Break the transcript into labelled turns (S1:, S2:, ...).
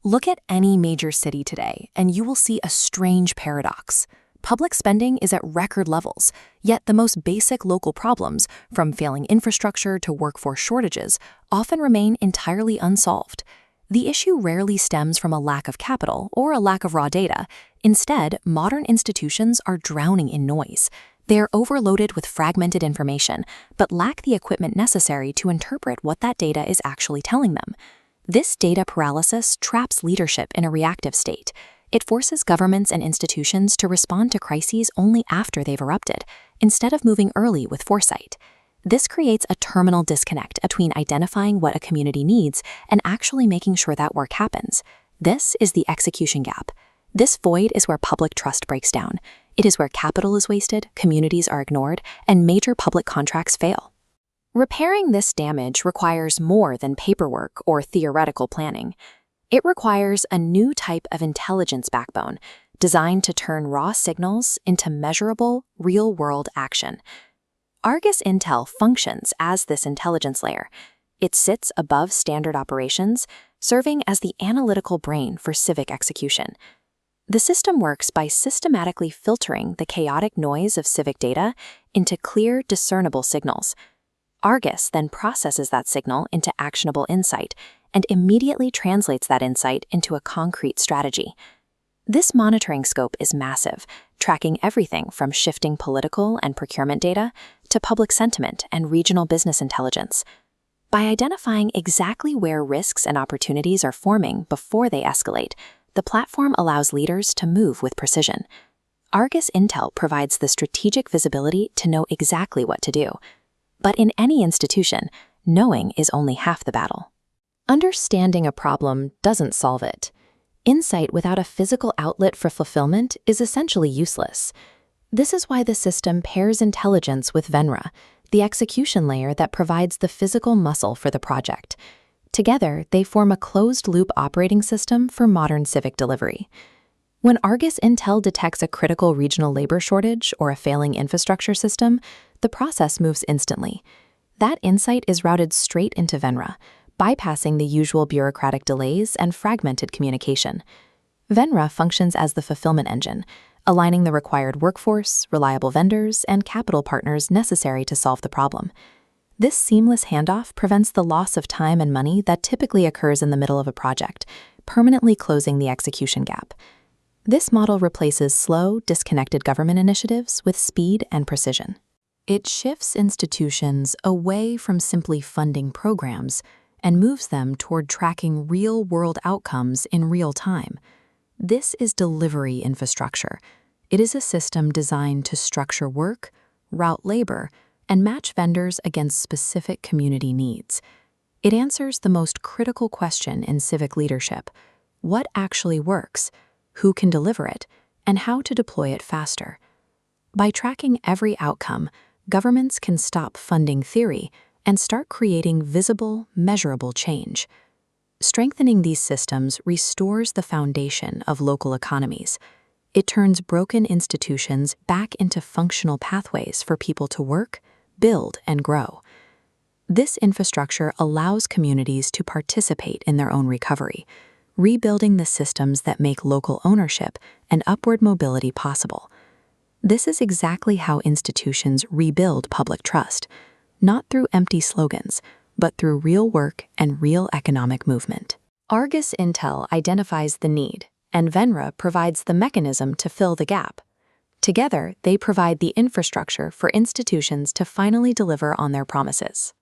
S1: Look at any major city today, and you will see a strange paradox. Public spending is at record levels, yet the most basic local problems, from failing infrastructure to workforce shortages, often remain entirely unsolved. The issue rarely stems from a lack of capital or a lack of raw data. Instead, modern institutions are drowning in noise. They are overloaded with fragmented information, but lack the equipment necessary to interpret what that data is actually telling them. This data paralysis traps leadership in a reactive state. It forces governments and institutions to respond to crises only after they've erupted, instead of moving early with foresight. This creates a terminal disconnect between identifying what a community needs and actually making sure that work happens. This is the execution gap. This void is where public trust breaks down. It is where capital is wasted, communities are ignored, and major public contracts fail. Repairing this damage requires more than paperwork or theoretical planning. It requires a new type of intelligence backbone designed to turn raw signals into measurable, real-world action. Argus Intel functions as this intelligence layer. It sits above standard operations, serving as the analytical brain for Civic execution. The system works by systematically filtering the chaotic noise of Civic data into clear, discernible signals. Argus then processes that signal into actionable insight and immediately translates that insight into a concrete strategy. This monitoring scope is massive, tracking everything from shifting political and procurement data to public sentiment and regional business intelligence. By identifying exactly where risks and opportunities are forming before they escalate, the platform allows leaders to move with precision. Argus Intel provides the strategic visibility to know exactly what to do. But in any institution, knowing is only half the battle. Understanding a problem doesn't solve it. Insight without a physical outlet for fulfillment is essentially useless. This is why the system pairs intelligence with Venra, the execution layer that provides the physical muscle for the project. Together, they form a closed-loop operating system for modern Civic delivery. When Argus Intel detects a critical regional labor shortage or a failing infrastructure system, the process moves instantly. That insight is routed straight into Venra, bypassing the usual bureaucratic delays and fragmented communication. Venra functions as the fulfillment engine, aligning the required workforce, reliable vendors, and capital partners necessary to solve the problem. This seamless handoff prevents the loss of time and money that typically occurs in the middle of a project, permanently closing the execution gap. This model replaces slow, disconnected government initiatives with speed and precision. It shifts institutions away from simply funding programs and moves them toward tracking real-world outcomes in real time. This is delivery infrastructure. It is a system designed to structure work, route labor, and match vendors against specific community needs. It answers the most critical question in civic leadership: what actually works, who can deliver it, and how to deploy it faster. By tracking every outcome, governments can stop funding theory and start creating visible, measurable change. Strengthening these systems restores the foundation of local economies. It turns broken institutions back into functional pathways for people to work, build, and grow. This infrastructure allows communities to participate in their own recovery, rebuilding the systems that make local ownership and upward mobility possible. This is exactly how institutions rebuild public trust, not through empty slogans, but through real work and real economic movement. Argus Intel identifies the need, and Venra provides the mechanism to fill the gap. Together, they provide the infrastructure for institutions to finally deliver on their promises.